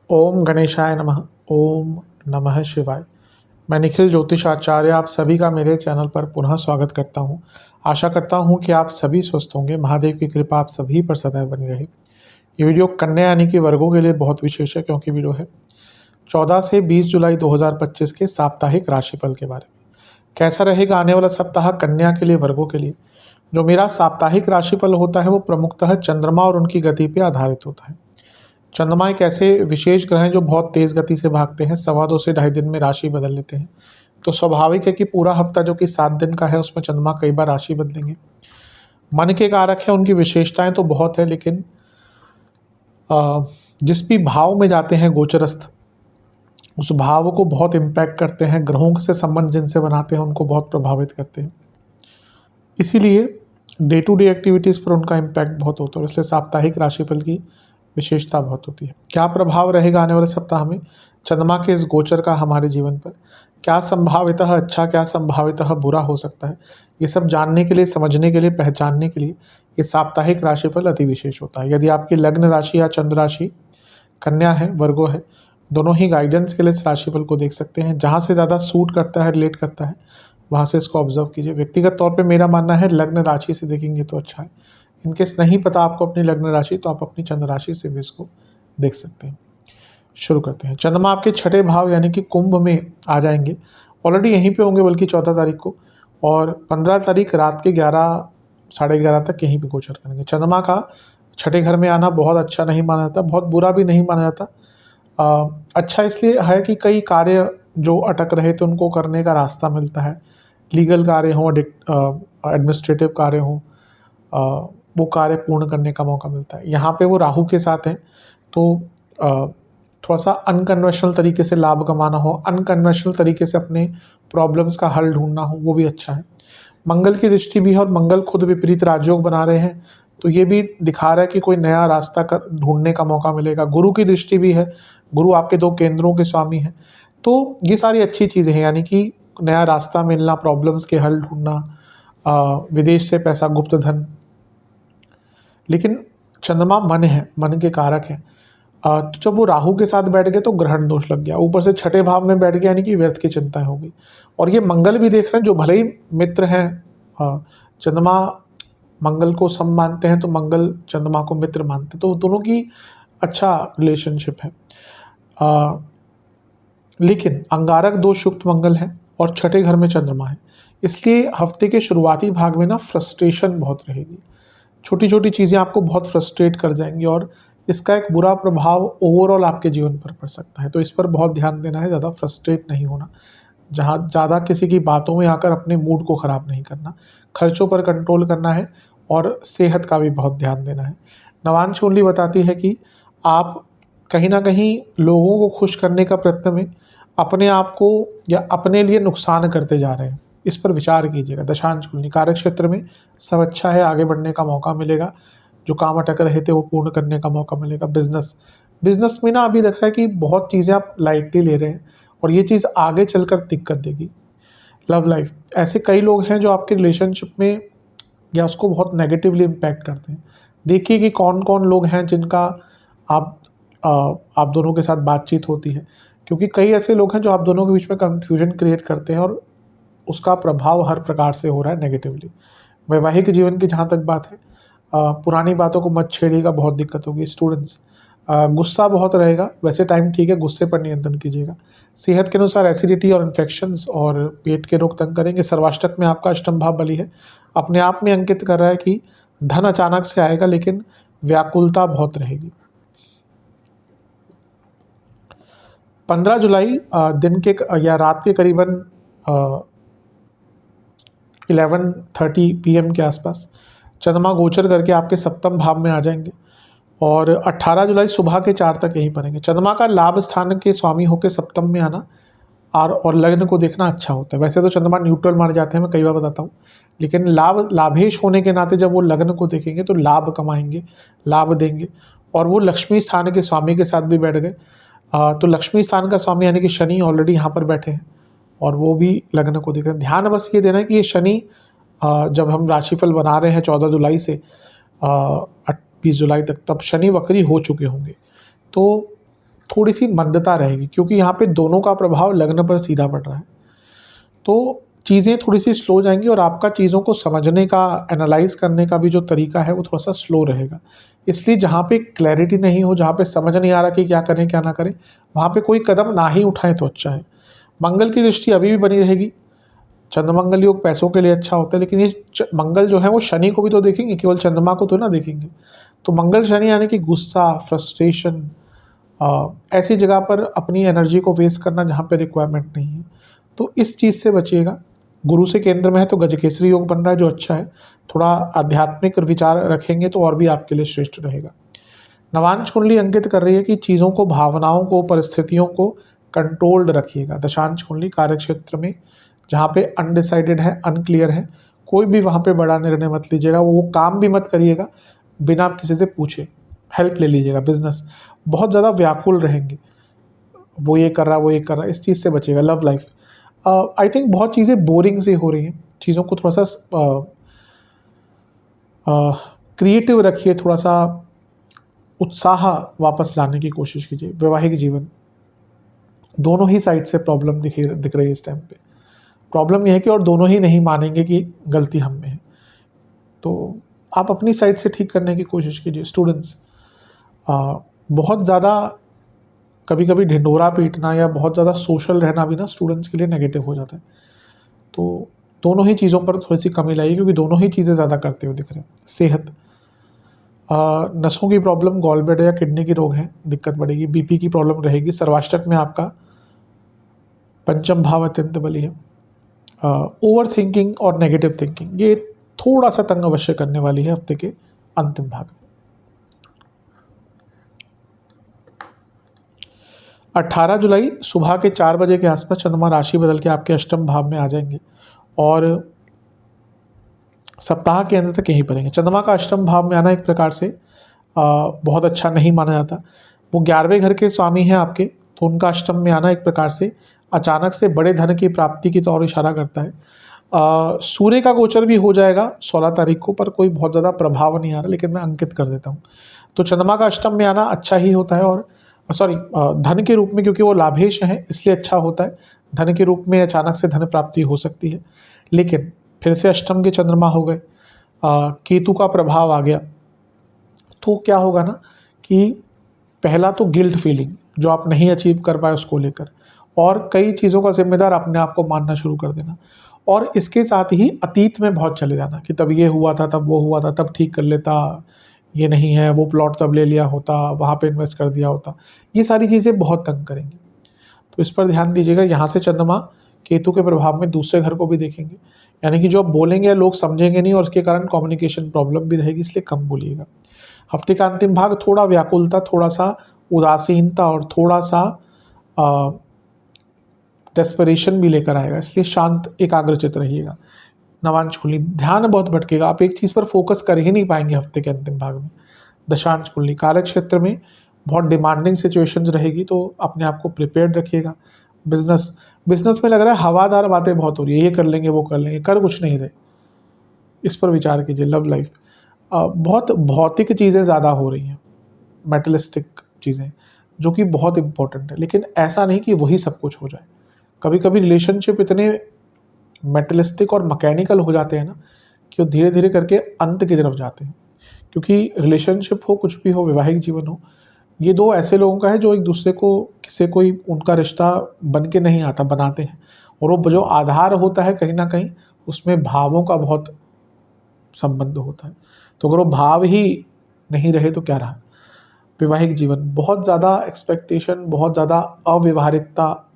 ओम गणेशाय नमः। ओम नमः शिवाय। मैं निखिल ज्योतिषाचार्य आप सभी का मेरे चैनल पर पुनः स्वागत करता हूं। आशा करता हूं कि आप सभी स्वस्थ होंगे। महादेव की कृपा आप सभी पर सदैव बनी रहे। ये वीडियो कन्या यानी कि वर्गों के लिए बहुत विशेष है, क्योंकि वीडियो है 14 से 20 जुलाई 2025 के साप्ताहिक राशिफल के बारे में। कैसा रहेगा आने वाला सप्ताह कन्या के लिए, वर्गों के लिए। जो मेरा साप्ताहिक राशिफल होता है वो प्रमुखतः चंद्रमा और उनकी गति पर आधारित होता है। चंद्रमा एक ऐसे विशेष ग्रह हैं जो बहुत तेज़ गति से भागते हैं, 2.25 से 2.5 दिन में राशि बदल लेते हैं। तो स्वाभाविक है कि पूरा हफ्ता जो कि 7 दिन का है उसमें चंद्रमा कई बार राशि बदलेंगे। मन के कारक हैं, उनकी विशेषताएं तो बहुत है, लेकिन जिस भी भाव में जाते हैं गोचरस्थ, उस भाव को बहुत इम्पैक्ट करते हैं। ग्रहों से संबंध जिनसे बनाते हैं उनको बहुत प्रभावित करते हैं। इसीलिए डे टू डे एक्टिविटीज़ पर उनका इम्पैक्ट बहुत होता है, इसलिए साप्ताहिक राशिफल की विशेषता बहुत होती है। क्या प्रभाव रहेगा आने वाले सप्ताह में चंद्रमा के इस गोचर का हमारे जीवन पर? क्या संभावितः अच्छा, क्या संभावितः बुरा हो सकता है? ये सब जानने के लिए, समझने के लिए, पहचानने के लिए ये साप्ताहिक राशिफल अति विशेष होता है। यदि आपकी लग्न राशि या चंद्र राशि कन्या है, वर्गो है, दोनों ही गाइडेंस के लिए इस राशिफल को देख सकते हैं। जहाँ से ज़्यादा सूट करता है, रिलेट करता है, वहाँ से इसको ऑब्जर्व कीजिए। व्यक्तिगत तौर पे मेरा मानना है लग्न राशि से देखेंगे तो अच्छा है। इनकेस नहीं पता आपको अपनी लग्न राशि, तो आप अपनी चंद्र राशि से भी इसको देख सकते हैं। शुरू करते हैं। चंद्रमा आपके छठे भाव यानी कि कुंभ में आ जाएंगे। ऑलरेडी यहीं पे होंगे, बल्कि 14 तारीख को, और 15 तारीख रात के 11 साढ़े 11 तक यहीं पे गोचर करेंगे। चंद्रमा का छठे घर में आना बहुत अच्छा नहीं माना जाता, बहुत बुरा भी नहीं माना जाता। अच्छा इसलिए है कि कई कार्य जो अटक रहे थे उनको करने का रास्ता मिलता है। लीगल कार्य हों, एडमिनिस्ट्रेटिव कार्य हों, वो कार्य पूर्ण करने का मौका मिलता है। यहाँ पे वो राहु के साथ हैं, तो थोड़ा सा अनकन्वेंशनल तरीके से लाभ कमाना हो, अनकन्वेंशनल तरीके से अपने प्रॉब्लम्स का हल ढूंढना हो, वो भी अच्छा है। मंगल की दृष्टि भी है, और मंगल खुद विपरीत राजयोग बना रहे हैं, तो ये भी दिखा रहा है कि कोई नया रास्ता ढूंढने का मौका मिलेगा। गुरु की दृष्टि भी है, गुरु आपके 2 केंद्रों के स्वामी हैं, तो ये सारी अच्छी चीज़ें हैं। यानी कि नया रास्ता मिलना, प्रॉब्लम्स के हल ढूंढना, विदेश से पैसा, गुप्त धन। लेकिन चंद्रमा मन है, मन के कारक है। तो जब वो राहु के साथ बैठ गए तो ग्रहण दोष लग गया, ऊपर से छठे भाव में बैठ गया, यानी कि व्यर्थ की चिंताएं हो गई। और ये मंगल भी देख रहे हैं, जो भले ही मित्र हैं, चंद्रमा मंगल को सम मानते हैं, तो मंगल चंद्रमा को मित्र मानते हैं, तो दोनों की अच्छा रिलेशनशिप है। लेकिन अंगारक दोष युक्त मंगल है और छठे घर में चंद्रमा है, इसलिए हफ्ते के शुरुआती भाग में ना फ्रस्ट्रेशन बहुत रहेगी। छोटी छोटी चीज़ें आपको बहुत फ्रस्ट्रेट कर जाएंगी, और इसका एक बुरा प्रभाव ओवरऑल आपके जीवन पर पड़ सकता है। तो इस पर बहुत ध्यान देना है, ज़्यादा फ्रस्ट्रेट नहीं होना, जहाँ ज़्यादा किसी की बातों में आकर अपने मूड को ख़राब नहीं करना, खर्चों पर कंट्रोल करना है, और सेहत का भी बहुत ध्यान देना है। नवांश कुंडली बताती है कि आप कहीं ना कहीं लोगों को खुश करने का प्रयत्न में अपने आप को या अपने लिए नुकसान करते जा रहे हैं। इस पर विचार कीजिएगा। दशांश कुंडली कार्य क्षेत्र में सब अच्छा है, आगे बढ़ने का मौका मिलेगा, जो काम अटक रहे थे वो पूर्ण करने का मौका मिलेगा। बिजनेस में ना अभी दिख रहा है कि बहुत चीज़ें आप लाइटली ले रहे हैं, और ये चीज़ आगे चलकर दिक्कत देगी। लव लाइफ, ऐसे कई लोग हैं जो आपके रिलेशनशिप में या उसको बहुत नेगेटिवली इम्पैक्ट करते हैं। देखिए कि कौन कौन लोग हैं जिनका आप दोनों के साथ बातचीत होती है, क्योंकि कई ऐसे लोग हैं जो आप दोनों के बीच में कंफ्यूजन क्रिएट करते हैं, और उसका प्रभाव हर प्रकार से हो रहा है नेगेटिवली। वैवाहिक जीवन की जहाँ तक बात है, पुरानी बातों को मत छेड़िएगा, बहुत दिक्कत होगी। स्टूडेंट्स, गुस्सा बहुत रहेगा, वैसे टाइम ठीक है, गुस्से पर नियंत्रण कीजिएगा। सेहत के अनुसार एसिडिटी और इन्फेक्शंस और पेट के रोग तंग करेंगे। सर्वाष्टक में आपका अष्टम भाव बली है, अपने आप में अंकित कर रहा है कि धन अचानक से आएगा, लेकिन व्याकुलता बहुत रहेगी। 15 जुलाई दिन के या रात के करीबन 11:30 PM के आसपास चंद्रमा गोचर करके आपके सप्तम भाव में आ जाएंगे, और 18 जुलाई सुबह के 4 तक यहीं पड़ेंगे। चंद्रमा का लाभ स्थान के स्वामी होकर सप्तम में आना और लग्न को देखना अच्छा होता है। वैसे तो चंद्रमा न्यूट्रल माने जाते हैं, मैं कई बार बताता हूँ, लेकिन लाभेश होने के नाते जब वो लग्न को देखेंगे तो लाभ कमाएंगे, लाभ देंगे। और वो लक्ष्मी स्थान के स्वामी के साथ भी बैठ गए, तो लक्ष्मी स्थान का स्वामी यानी कि शनि ऑलरेडी यहाँ पर बैठे हैं, और वो भी लग्न को देख रहे हैं। ध्यान बस ये देना है कि ये शनि जब हम राशिफल बना रहे हैं 14 जुलाई से 20 जुलाई तक, तब शनि वक्री हो चुके होंगे, तो थोड़ी सी मंदता रहेगी, क्योंकि यहाँ पे दोनों का प्रभाव लग्न पर सीधा पड़ रहा है। तो चीज़ें थोड़ी सी स्लो जाएंगी और आपका चीज़ों को समझने का, एनालाइज करने का भी जो तरीका है वो थोड़ा सा स्लो रहेगा। इसलिए जहाँ पे क्लैरिटी नहीं हो, जहाँ पे समझ नहीं आ रहा कि क्या करें क्या ना करें, वहाँ पे कोई कदम ना ही उठाएं तो अच्छा है। मंगल की दृष्टि अभी भी बनी रहेगी। चंद्रमंगल योग पैसों के लिए अच्छा होता है, लेकिन ये मंगल जो है वो शनि को भी तो देखेंगे, केवल चंद्रमा को तो ना देखेंगे। तो मंगल शनि यानी कि गुस्सा, फ्रस्ट्रेशन, ऐसी जगह पर अपनी एनर्जी को वेस्ट करना जहाँ पे रिक्वायरमेंट नहीं है, तो इस चीज़ से बचिएगा। गुरु से केंद्र में है तो गजकेसरी योग बन रहा है, जो अच्छा है। थोड़ा आध्यात्मिक विचार रखेंगे तो और भी आपके लिए श्रेष्ठ रहेगा। नवांश कुंडली अंकित कर रही है कि चीज़ों को, भावनाओं को, परिस्थितियों को कंट्रोल्ड रखिएगा। दशांश कुंडली कार्यक्षेत्र में जहाँ पे अनडिसाइडेड है, अनक्लियर है, कोई भी वहाँ पे बड़ा निर्णय मत लीजिएगा। वो काम भी मत करिएगा बिना किसी से पूछे, हेल्प ले लीजिएगा। बिजनेस बहुत ज़्यादा व्याकुल रहेंगे, वो ये कर रहा, वो ये कर रहा, इस चीज़ से बचिएगा। लव लाइफ आई थिंक बहुत चीज़ें बोरिंग सी हो रही हैं, चीज़ों को थोड़ा सा क्रिएटिव रखिए, थोड़ा सा उत्साह वापस लाने की कोशिश कीजिए। वैवाहिक जीवन, दोनों ही साइड से प्रॉब्लम दिख रही है इस टाइम पे। प्रॉब्लम यह है कि और दोनों ही नहीं मानेंगे कि गलती हम में है, तो आप अपनी साइड से ठीक करने की कोशिश कीजिए। स्टूडेंट्स, बहुत ज़्यादा कभी कभी ढिंढोरा पीटना या बहुत ज़्यादा सोशल रहना भी ना स्टूडेंट्स के लिए नेगेटिव हो जाता है। तो दोनों ही चीज़ों पर थोड़ी सी कमी लाइए, क्योंकि दोनों ही चीज़ें ज़्यादा करते हुए दिख रहे हैं। सेहत, नसों की प्रॉब्लम, गॉल ब्लैडर या किडनी की रोग है, दिक्कत बढ़ेगी। बीपी की प्रॉब्लम रहेगी। सर्वाष्टक में आपका पंचम भाव अत्यंत बली है। ओवर थिंकिंग और नेगेटिव थिंकिंग ये थोड़ा सा तंग अवश्य करने वाली है हफ्ते के अंतिम भाग में। 18 जुलाई सुबह के 4 बजे के आसपास चंद्रमा राशि बदल के आपके अष्टम भाव में आ जाएंगे और सप्ताह के अंत तक यहीं पड़ेंगे। चंद्रमा का अष्टम भाव में आना एक प्रकार से बहुत अच्छा नहीं माना जाता। वो 11वें घर के स्वामी हैं आपके, तो उनका अष्टम में आना एक प्रकार से अचानक से बड़े धन की प्राप्ति की तौर इशारा करता है। सूर्य का गोचर भी हो जाएगा 16 तारीख को, पर कोई बहुत ज़्यादा प्रभाव नहीं आ रहा, लेकिन मैं अंकित कर देता हूँ। तो चंद्रमा का अष्टम में आना अच्छा ही होता है, और धन के रूप में, क्योंकि वो लाभेश है इसलिए अच्छा होता है। धन के रूप में अचानक से धन प्राप्ति हो सकती है, लेकिन फिर से अष्टम के चंद्रमा हो गए, केतु का प्रभाव आ गया, तो क्या होगा ना कि पहला तो गिल्ट फीलिंग जो आप नहीं अचीव कर पाए उसको लेकर, और कई चीज़ों का जिम्मेदार अपने आप को मानना शुरू कर देना, और इसके साथ ही अतीत में बहुत चले जाना कि तब ये हुआ था, तब वो हुआ था, तब ठीक कर लेता, ये नहीं है, वो प्लॉट तब ले लिया होता, वहाँ पे इन्वेस्ट कर दिया होता। ये सारी चीज़ें बहुत तंग करेंगी, तो इस पर ध्यान दीजिएगा। यहाँ से चंद्रमा केतु के प्रभाव में दूसरे घर को भी देखेंगे, यानी कि जो आप बोलेंगे लोग समझेंगे नहीं, और उसके कारण कम्युनिकेशन प्रॉब्लम भी रहेगी, इसलिए कम बोलिएगा। हफ्ते का अंतिम भाग थोड़ा व्याकुलता, थोड़ा सा उदासीनता और थोड़ा सा डेस्परेशन भी लेकर आएगा, इसलिए शांत एकाग्रचित रहिएगा। नवांश कुंडली, ध्यान बहुत भटकेगा, आप एक चीज़ पर फोकस कर ही नहीं पाएंगे हफ्ते के अंतिम भाग में। दशांश कुंडली, कार्य क्षेत्र में बहुत डिमांडिंग सिचुएशंस रहेगी, तो अपने आप को प्रिपेयर्ड रखिएगा। बिजनेस में लग रहा है हवादार बातें बहुत हो रही है, ये कर लेंगे, वो कर लेंगे, कर कुछ नहीं रहे, इस पर विचार कीजिए। लव लाइफ, बहुत भौतिक चीज़ें ज़्यादा हो रही हैं, मेटलिस्टिक चीज़ें, जो कि बहुत इंपॉर्टेंट है, लेकिन ऐसा नहीं कि वही सब कुछ हो जाए। कभी कभी रिलेशनशिप इतने मेटलिस्टिक और मैकेनिकल हो जाते हैं ना कि वो धीरे धीरे करके अंत की तरफ जाते हैं, क्योंकि रिलेशनशिप हो, कुछ भी हो, वैवाहिक जीवन हो, ये दो ऐसे लोगों का है जो एक दूसरे को किसी कोई उनका रिश्ता बन के नहीं आता, बनाते हैं, और वो जो आधार होता है कहीं ना कहीं उसमें भावों का बहुत संबंध होता है। तो अगर वो भाव ही नहीं रहे तो क्या रहा। वैवाहिक जीवन, बहुत ज़्यादा एक्सपेक्टेशन, बहुत ज़्यादा अव्यवहारिकता,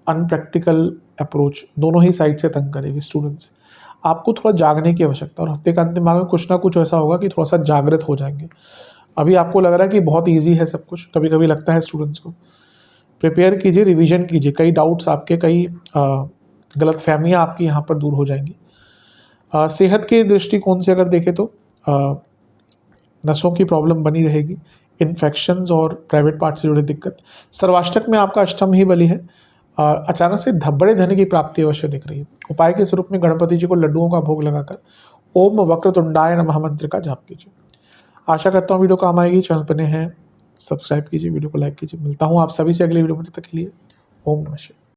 अनप्रैक्टिकल अप्रोच दोनों ही साइड से तंग करेगी। स्टूडेंट्स, आपको थोड़ा जागने की आवश्यकता, और हफ्ते का अंतिम भाग में कुछ ना कुछ ऐसा होगा कि थोड़ा सा जागृत हो जाएंगे। अभी आपको लग रहा है कि बहुत इजी है सब कुछ, कभी कभी लगता है स्टूडेंट्स को। प्रिपेयर कीजिए, रिवीजन कीजिए, कई डाउट्स आपके, कई गलतफहमियां आपकी यहाँ पर दूर हो जाएंगी। सेहत के दृष्टिकोण से अगर देखें तो नसों की प्रॉब्लम बनी रहेगी, इन्फेक्शंस और प्राइवेट पार्ट से जुड़ी दिक्कत। सर्वाष्टक में आपका अष्टम ही बली है, अचानक से बड़े धन की प्राप्ति अवश्य दिख रही है। उपाय के स्वरूप में गणपति जी को लड्डुओं का भोग लगाकर ओम वक्रतुंडाय नमः मंत्र का जाप कीजिए। आशा करता हूँ वीडियो काम आएगी। चैनल पर नए हैं सब्सक्राइब कीजिए, वीडियो को लाइक कीजिए। मिलता हूँ आप सभी से अगले वीडियो में, तब तक के लिए ओम नमः शिवाय।